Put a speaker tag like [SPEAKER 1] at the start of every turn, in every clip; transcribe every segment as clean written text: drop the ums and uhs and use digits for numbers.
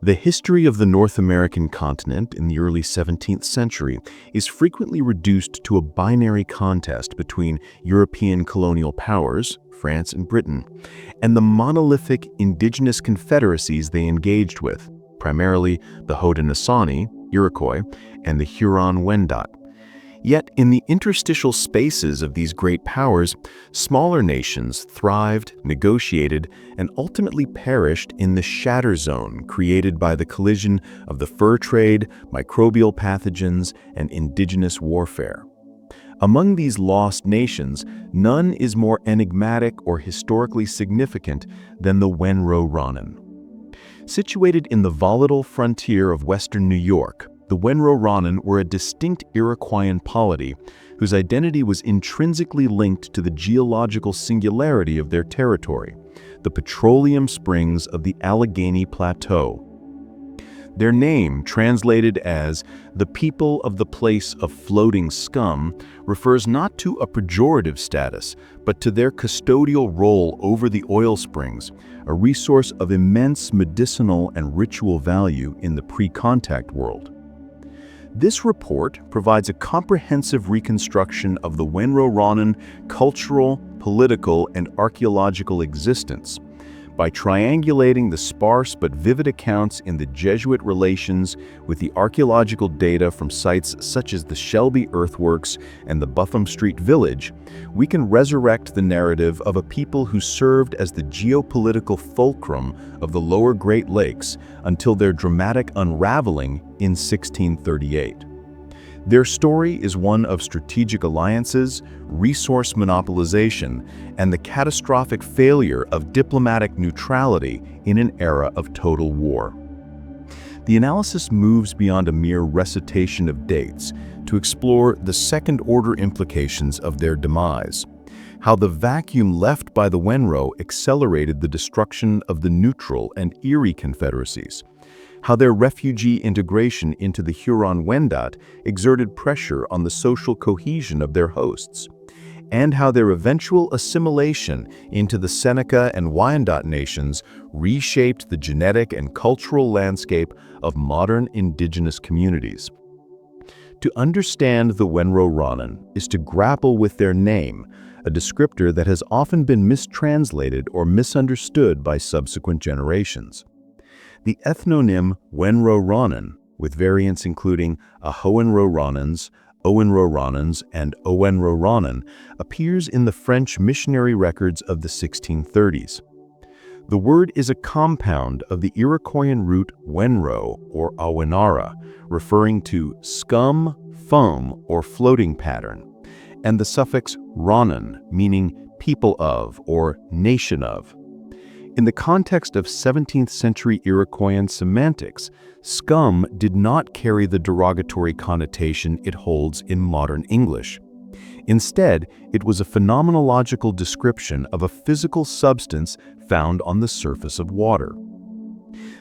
[SPEAKER 1] The history of the North American continent in the early 17th century is frequently reduced to a binary contest between European colonial powers, France and Britain, and the monolithic indigenous confederacies they engaged with, primarily the Haudenosaunee, Iroquois, and the Huron-Wendat. Yet, in the interstitial spaces of these great powers, smaller nations thrived, negotiated, and ultimately perished in the Shatter Zone created by the collision of the fur trade, microbial pathogens, and indigenous warfare. Among these lost nations, none is more enigmatic or historically significant than the Wenrohronon. Situated in the volatile frontier of western New York, the Wenrohronon were a distinct Iroquoian polity whose identity was intrinsically linked to the geological singularity of their territory, the petroleum springs of the Allegheny Plateau. Their name, translated as the people of the place of floating scum, refers not to a pejorative status, but to their custodial role over the oil springs, a resource of immense medicinal and ritual value in the pre-contact world. This report provides a comprehensive reconstruction of the Wenrohronon cultural, political, and archaeological existence. By triangulating the sparse but vivid accounts in the Jesuit relations with the archaeological data from sites such as the Shelby Earthworks and the Buffum Street Village, we can resurrect the narrative of a people who served as the geopolitical fulcrum of the lower Great Lakes until their dramatic unraveling in 1638. Their story is one of strategic alliances, resource monopolization, and the catastrophic failure of diplomatic neutrality in an era of total war. The analysis moves beyond a mere recitation of dates to explore the second-order implications of their demise, how the vacuum left by the Wenro accelerated the destruction of the neutral and Erie confederacies, how their refugee integration into the Huron-Wendat exerted pressure on the social cohesion of their hosts, and how their eventual assimilation into the Seneca and Wyandot nations reshaped the genetic and cultural landscape of modern indigenous communities. To understand the Wenrohronon is to grapple with their name, a descriptor that has often been mistranslated or misunderstood by subsequent generations. The ethnonym Wenrohronon, with variants including Ahoenrohronons, Owenrohronons, and Owenrohronon, appears in the French missionary records of the 1630s. The word is a compound of the Iroquoian root Wenro or Awenara, referring to scum, foam, or floating pattern, and the suffix ronon, meaning people of or nation of. In the context of 17th century Iroquoian semantics, scum did not carry the derogatory connotation it holds in modern English. Instead, it was a phenomenological description of a physical substance found on the surface of water.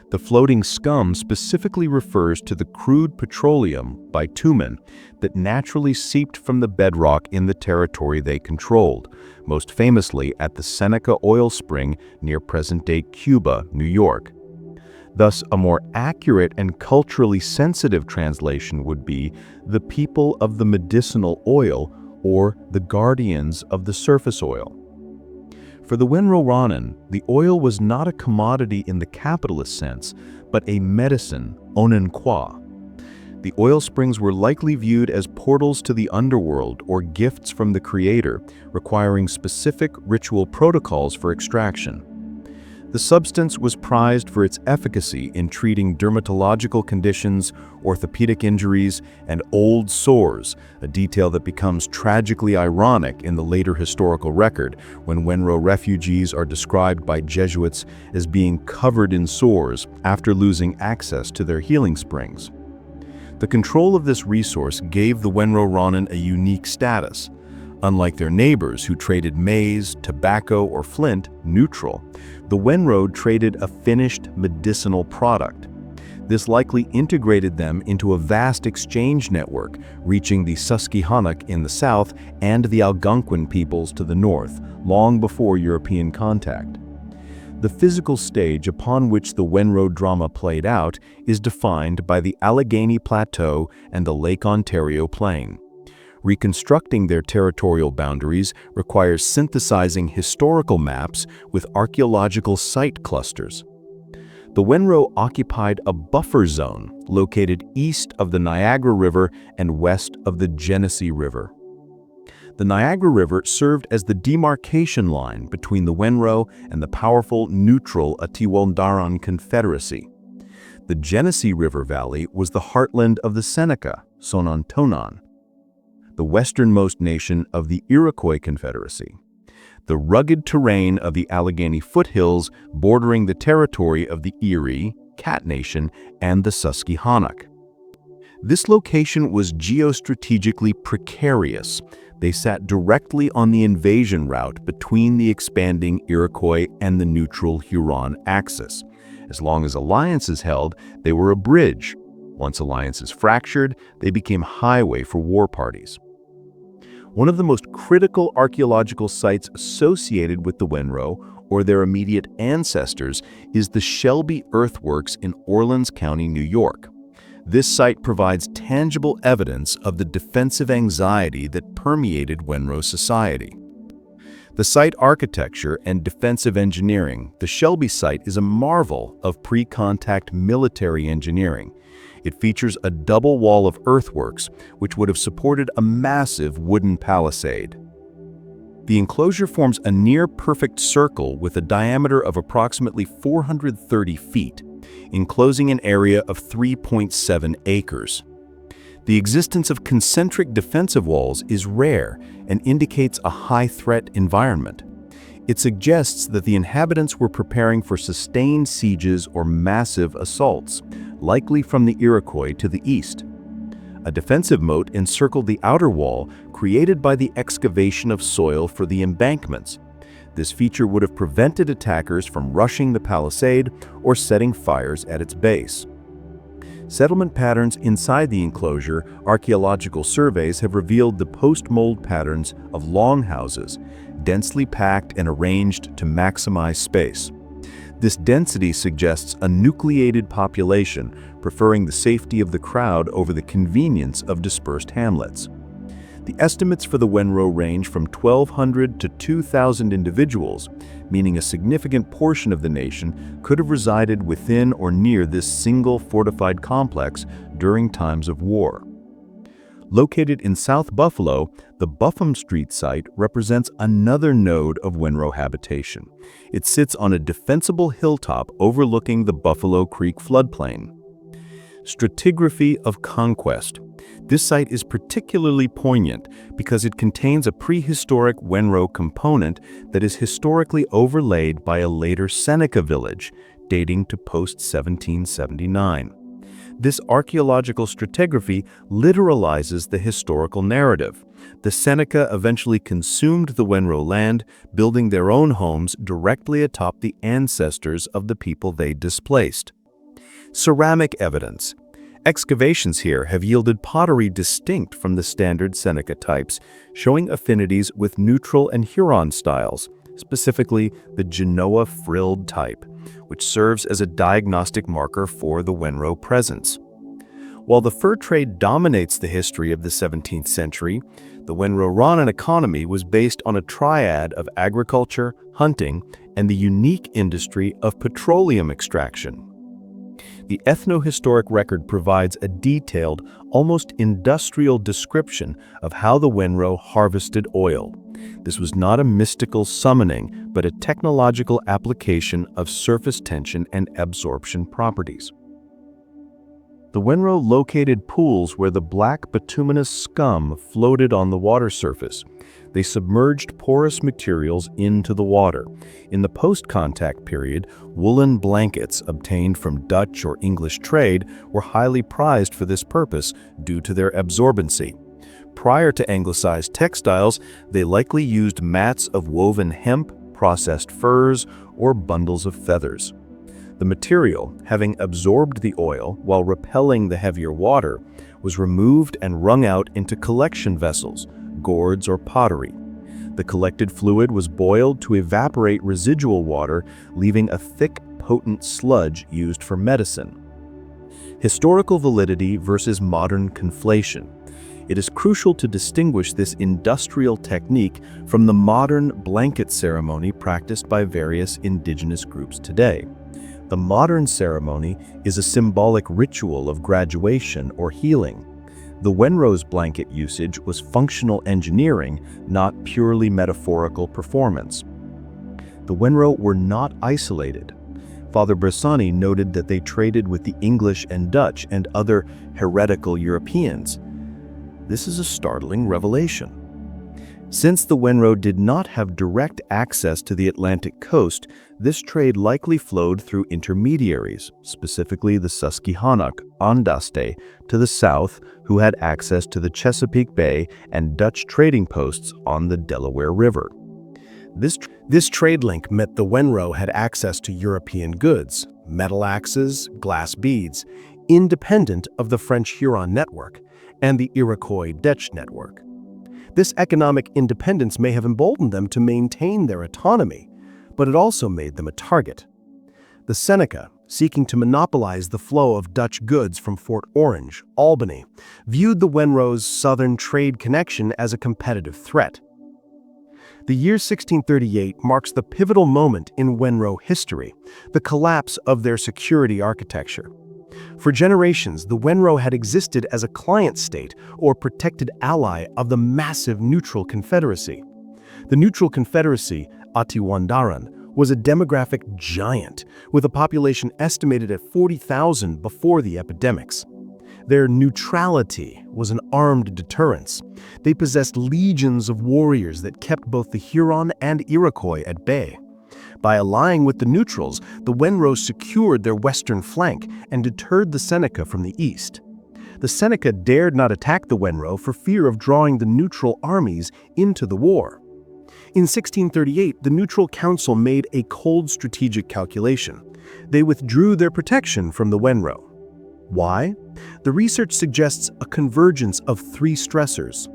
[SPEAKER 1] The floating scum specifically refers to the crude petroleum, bitumen, that naturally seeped from the bedrock in the territory they controlled, most famously at the Seneca oil spring near present-day Cuba, New York. Thus, a more accurate and culturally sensitive translation would be the people of the medicinal oil or the guardians of the surface oil. For the Wenrohronon, the oil was not a commodity in the capitalist sense, but a medicine, onenqua. The oil springs were likely viewed as portals to the underworld or gifts from the Creator, requiring specific ritual protocols for extraction. The substance was prized for its efficacy in treating dermatological conditions, orthopedic injuries, and old sores, a detail that becomes tragically ironic in the later historical record when Wenro refugees are described by Jesuits as being covered in sores after losing access to their healing springs. The control of this resource gave the Wenrohronon a unique status. Unlike their neighbors who traded maize, tobacco, or flint, neutral, the Wenro traded a finished medicinal product. This likely integrated them into a vast exchange network, reaching the Susquehannock in the south and the Algonquin peoples to the north, long before European contact. The physical stage upon which the Wenro drama played out is defined by the Allegheny Plateau and the Lake Ontario Plain. Reconstructing their territorial boundaries requires synthesizing historical maps with archaeological site clusters. The Wenro occupied a buffer zone located east of the Niagara River and west of the Genesee River. The Niagara River served as the demarcation line between the Wenro and the powerful neutral Huron-Wendat Confederacy. The Genesee River Valley was the heartland of the Seneca, Haudenosaunee, the westernmost nation of the Iroquois Confederacy. The rugged terrain of the Allegheny foothills bordering the territory of the Erie, Cat Nation, and the Susquehannock. This location was geostrategically precarious. They sat directly on the invasion route between the expanding Iroquois and the neutral Huron axis. As long as alliances held, they were a bridge. Once alliances fractured, they became highway for war parties. One of the most critical archaeological sites associated with the Wenro, or their immediate ancestors, is the Shelby Earthworks in Orleans County, New York. This site provides tangible evidence of the defensive anxiety that permeated Wenro society. The site architecture and defensive engineering, the Shelby site is a marvel of pre-contact military engineering. It features a double wall of earthworks, which would have supported a massive wooden palisade. The enclosure forms a near-perfect circle with a diameter of approximately 430 feet, enclosing an area of 3.7 acres. The existence of concentric defensive walls is rare and indicates a high-threat environment. It suggests that the inhabitants were preparing for sustained sieges or massive assaults, likely from the Iroquois to the east. A defensive moat encircled the outer wall, created by the excavation of soil for the embankments. This feature would have prevented attackers from rushing the palisade or setting fires at its base. Settlement patterns inside the enclosure, archaeological surveys have revealed the post-mold patterns of longhouses, densely packed and arranged to maximize space. This density suggests a nucleated population, preferring the safety of the crowd over the convenience of dispersed hamlets. The estimates for the Wenro range from 1,200 to 2,000 individuals, meaning a significant portion of the nation could have resided within or near this single fortified complex during times of war. Located in South Buffalo, the Buffum Street site represents another node of Wenro habitation. It sits on a defensible hilltop overlooking the Buffalo Creek floodplain. Stratigraphy of conquest. This site is particularly poignant because it contains a prehistoric Wenro component that is historically overlaid by a later Seneca village, dating to post-1779. This archaeological stratigraphy literalizes the historical narrative. The Seneca eventually consumed the Wenro land, building their own homes directly atop the ancestors of the people they displaced. Ceramic evidence. Excavations here have yielded pottery distinct from the standard Seneca types, showing affinities with neutral and Huron styles, specifically the Genoa frilled type, which serves as a diagnostic marker for the Wenro presence. While the fur trade dominates the history of the 17th century, the Wenrohronon economy was based on a triad of agriculture, hunting, and the unique industry of petroleum extraction. The ethnohistoric record provides a detailed, almost industrial description of how the Wenro harvested oil. This was not a mystical summoning, but a technological application of surface tension and absorption properties. The Wenro located pools where the black bituminous scum floated on the water surface. They submerged porous materials into the water. In the post-contact period, woolen blankets obtained from Dutch or English trade were highly prized for this purpose due to their absorbency. Prior to anglicized textiles, they likely used mats of woven hemp, processed furs, or bundles of feathers. The material, having absorbed the oil while repelling the heavier water, was removed and wrung out into collection vessels, gourds or pottery. The collected fluid was boiled to evaporate residual water, leaving a thick, potent sludge used for medicine. Historical validity versus modern conflation. It is crucial to distinguish this industrial technique from the modern blanket ceremony practiced by various indigenous groups today. The modern ceremony is a symbolic ritual of graduation or healing. The Wenro's blanket usage was functional engineering, not purely metaphorical performance. The Wenro were not isolated. Father Bressani noted that they traded with the English and Dutch and other heretical Europeans. This is a startling revelation. Since the Wenro did not have direct access to the Atlantic coast, this trade likely flowed through intermediaries, specifically the Susquehannock, Andaste, to the south, who had access to the Chesapeake Bay and Dutch trading posts on the Delaware River. This trade link meant the Wenro had access to European goods, metal axes, glass beads, independent of the French Huron network and the Iroquois Dutch network. This economic independence may have emboldened them to maintain their autonomy, but it also made them a target. The Seneca, seeking to monopolize the flow of Dutch goods from Fort Orange, Albany, viewed the Wenro's southern trade connection as a competitive threat. The year 1638 marks the pivotal moment in Wenro history, the collapse of their security architecture. For generations, the Wenro had existed as a client state or protected ally of the massive Neutral Confederacy. The Neutral Confederacy, Atiwandaran, was a demographic giant, with a population estimated at 40,000 before the epidemics. Their neutrality was an armed deterrence. They possessed legions of warriors that kept both the Huron and Iroquois at bay. By allying with the neutrals, the Wenro secured their western flank and deterred the Seneca from the east. The Seneca dared not attack the Wenro for fear of drawing the neutral armies into the war. In 1638, the Neutral Council made a cold strategic calculation. They withdrew their protection from the Wenro. Why? The research suggests a convergence of three stressors.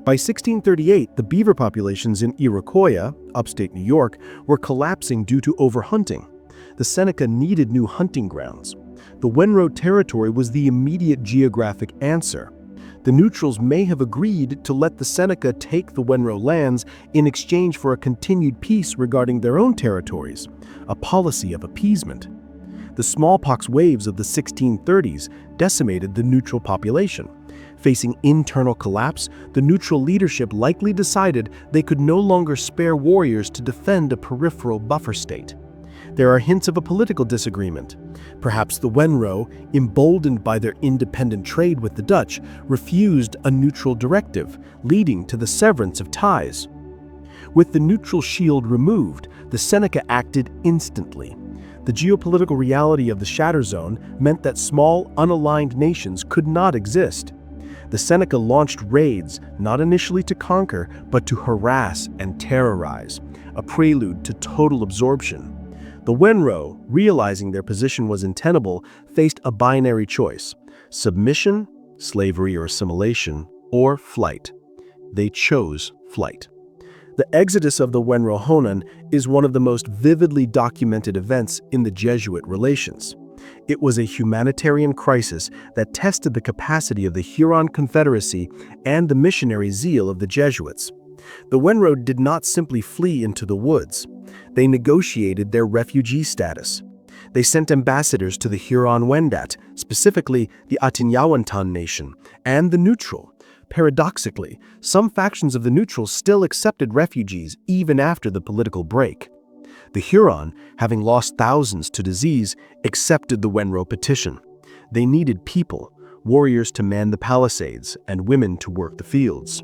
[SPEAKER 1] By 1638, the beaver populations in Iroquois, upstate New York, were collapsing due to overhunting. The Seneca needed new hunting grounds. The Wenro territory was the immediate geographic answer. The neutrals may have agreed to let the Seneca take the Wenro lands in exchange for a continued peace regarding their own territories, a policy of appeasement. The smallpox waves of the 1630s decimated the neutral population. Facing internal collapse, the neutral leadership likely decided they could no longer spare warriors to defend a peripheral buffer state. There are hints of a political disagreement. Perhaps the Wenro, emboldened by their independent trade with the Dutch, refused a neutral directive, leading to the severance of ties. With the neutral shield removed, the Seneca acted instantly. The geopolitical reality of the Shatter Zone meant that small, unaligned nations could not exist. The Seneca launched raids, not initially to conquer, but to harass and terrorize, a prelude to total absorption. The Wenro, realizing their position was untenable, faced a binary choice: submission, slavery or assimilation, or flight. They chose flight. The exodus of the Wenrohronon is one of the most vividly documented events in the Jesuit relations. It was a humanitarian crisis that tested the capacity of the Huron Confederacy and the missionary zeal of the Jesuits. The Wenro did not simply flee into the woods. They negotiated their refugee status. They sent ambassadors to the Huron-Wendat, specifically the Atignawantan Nation, and the Neutral. Paradoxically, some factions of the Neutrals still accepted refugees even after the political break. The Huron, having lost thousands to disease, accepted the Wenro petition. They needed people, warriors to man the palisades, and women to work the fields.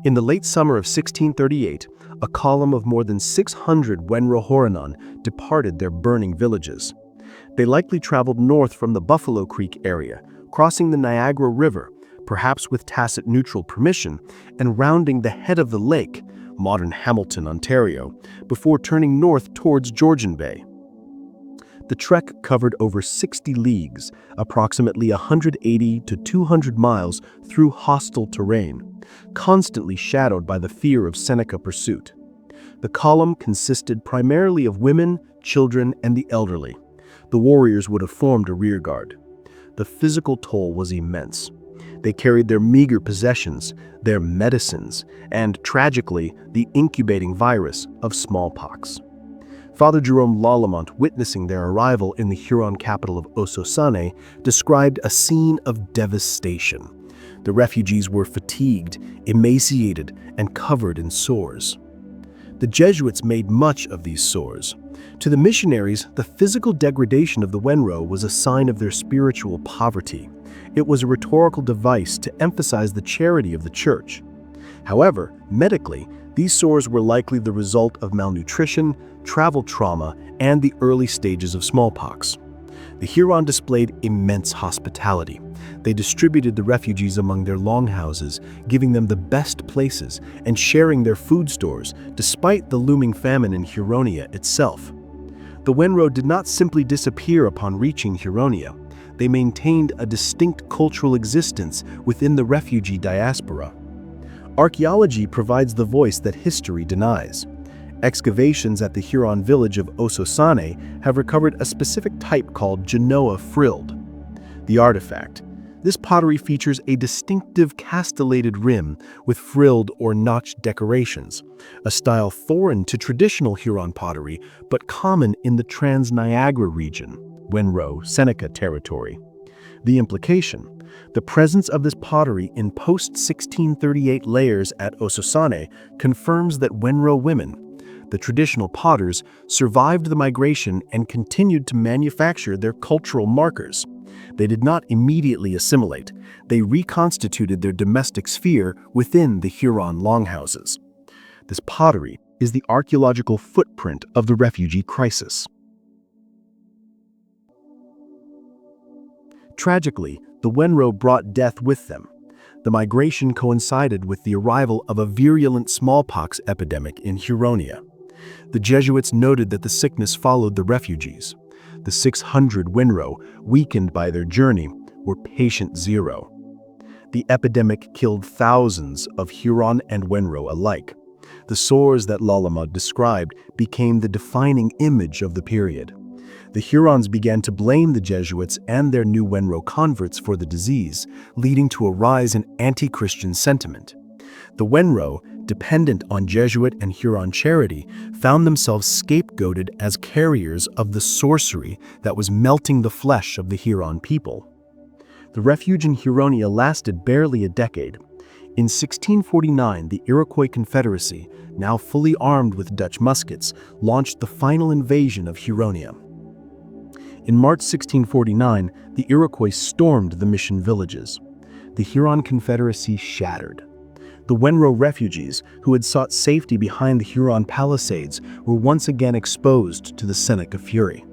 [SPEAKER 1] In the late summer of 1638, a column of more than 600 Wenrohronon departed their burning villages. They likely traveled north from the Buffalo Creek area, crossing the Niagara River, perhaps with tacit neutral permission, and rounding the head of the lake, modern Hamilton, Ontario, before turning north towards Georgian Bay.
[SPEAKER 2] The trek covered over 60 leagues, approximately 180 to 200 miles through hostile terrain, constantly shadowed by the fear of Seneca pursuit. The column consisted primarily of women, children, and the elderly. The warriors would have formed a rearguard. The physical toll was immense. They carried their meager possessions, their medicines, and, tragically, the incubating virus of smallpox. Father Jerome Lalemant, witnessing their arrival in the Huron capital of Haudenosaunee, described a scene of devastation. The refugees were fatigued, emaciated, and covered in sores. The Jesuits made much of these sores. To the missionaries, the physical degradation of the Wenro was a sign of their spiritual poverty. It was a rhetorical device to emphasize the charity of the church. However, medically, these sores were likely the result of malnutrition, travel trauma, and the early stages of smallpox. The Huron displayed immense hospitality. They distributed the refugees among their longhouses, giving them the best places and sharing their food stores, despite the looming famine in Huronia itself. The Wenro did not simply disappear upon reaching Huronia. They maintained a distinct cultural existence within the refugee diaspora. Archaeology provides the voice that history denies. Excavations at the Huron village of Haudenosaunee have recovered a specific type called Genoa frilled. The artifact. This pottery features a distinctive castellated rim with frilled or notched decorations, a style foreign to traditional Huron pottery but common in the Trans-Niagara region, Wenro, Seneca territory. The implication: the presence of this pottery in post-1638 layers at Haudenosaunee confirms that Wenro women, the traditional potters, survived the migration and continued to manufacture their cultural markers. They did not immediately assimilate. They reconstituted their domestic sphere within the Huron longhouses. This pottery is the archaeological footprint of the refugee crisis. Tragically, the Wenro brought death with them. The migration coincided with the arrival of a virulent smallpox epidemic in Huronia. The Jesuits noted that the sickness followed the refugees. The 600 Wenro, weakened by their journey, were patient zero. The epidemic killed thousands of Huron and Wenro alike. The sores that Lalemant described became the defining image of the period. The Hurons began to blame the Jesuits and their new Wenro converts for the disease, leading to a rise in anti-Christian sentiment. The Wenro, dependent on Jesuit and Huron charity, found themselves scapegoated as carriers of the sorcery that was melting the flesh of the Huron people. The refuge in Huronia lasted barely a decade. In 1649, the Iroquois Confederacy, now fully armed with Dutch muskets, launched the final invasion of Huronia. In March 1649, the Iroquois stormed the mission villages. The Huron Confederacy shattered. The Wenro refugees, who had sought safety behind the Huron palisades, were once again exposed to the Seneca fury.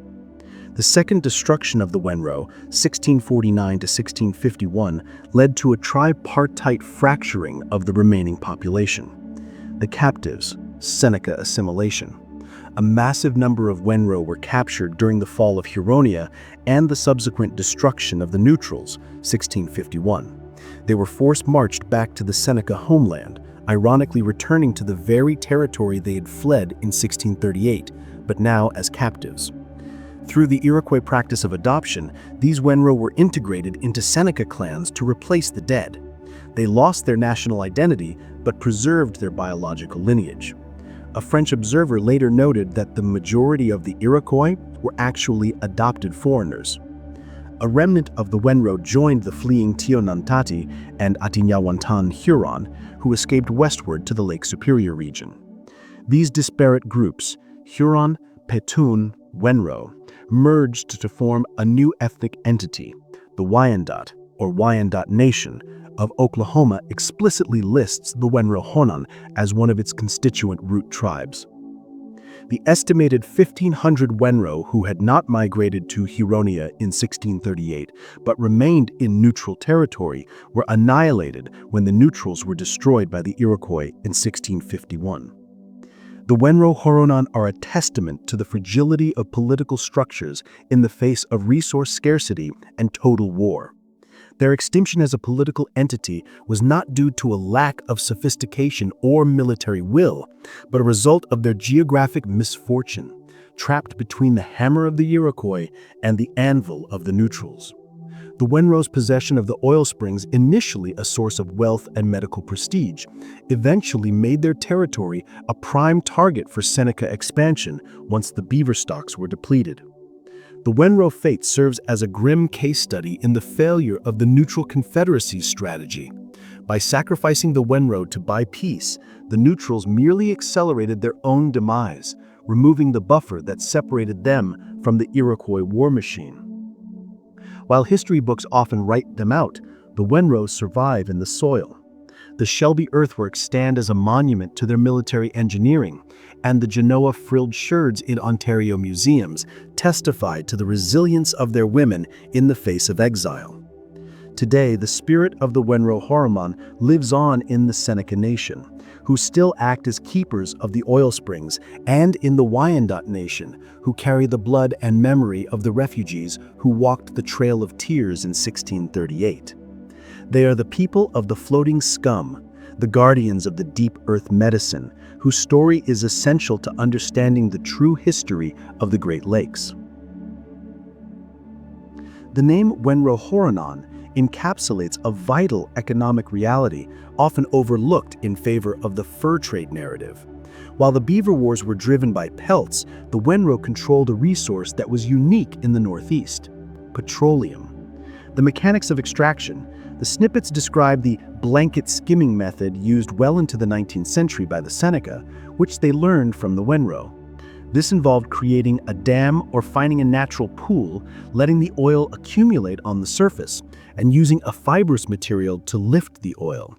[SPEAKER 2] The second destruction of the Wenro, 1649 to 1651, led to a tripartite fracturing of the remaining population. The captives, Seneca assimilation. A massive number of Wenro were captured during the fall of Huronia and the subsequent destruction of the neutrals, 1651. They were force-marched back to the Seneca homeland, ironically returning to the very territory they had fled in 1638, but now as captives. Through the Iroquois practice of adoption, these Wenro were integrated into Seneca clans to replace the dead. They lost their national identity, but preserved their biological lineage. A French observer later noted that the majority of the Iroquois were actually adopted foreigners. A remnant of the Wenro joined the fleeing Tionantati and Attignawantan Huron, who escaped westward to the Lake Superior region. These disparate groups, Huron, Petun, Wenro, merged to form a new ethnic entity. The Wyandot, or Wyandot Nation, of Oklahoma explicitly lists the Wenrohronon as one of its constituent root tribes. The estimated 1,500 Wenro who had not migrated to Huronia in 1638 but remained in neutral territory were annihilated when the neutrals were destroyed by the Iroquois in 1651. The Wenrohronon are a testament to the fragility of political structures in the face of resource scarcity and total war. Their extinction as a political entity was not due to a lack of sophistication or military will, but a result of their geographic misfortune, trapped between the hammer of the Iroquois and the anvil of the neutrals. The Wenro's possession of the oil springs, initially a source of wealth and medical prestige, eventually made their territory a prime target for Seneca expansion once the beaver stocks were depleted. The Wenro fate serves as a grim case study in the failure of the neutral confederacies strategy. By sacrificing the Wenro to buy peace, the neutrals merely accelerated their own demise, removing the buffer that separated them from the Iroquois war machine. While history books often write them out, the Wenros survive in the soil. The Shelby earthworks stand as a monument to their military engineering, and the Genoa frilled sherds in Ontario museums testify to the resilience of their women in the face of exile. Today, the spirit of the Wenrohronon lives on in the Seneca Nation, who still act as keepers of the oil springs, and in the Wyandot Nation, who carry the blood and memory of the refugees who walked the Trail of Tears in 1638. They are the people of the floating scum, the guardians of the deep earth medicine, whose story is essential to understanding the true history of the Great Lakes. The name Wenrohronon encapsulates a vital economic reality often overlooked in favor of the fur trade narrative. While the beaver wars were driven by pelts, the Wenro controlled a resource that was unique in the Northeast: petroleum. The mechanics of extraction. The snippets describe the blanket skimming method used well into the 19th century by the Seneca, which they learned from the Wenro. This involved creating a dam or finding a natural pool, letting the oil accumulate on the surface, and using a fibrous material to lift the oil.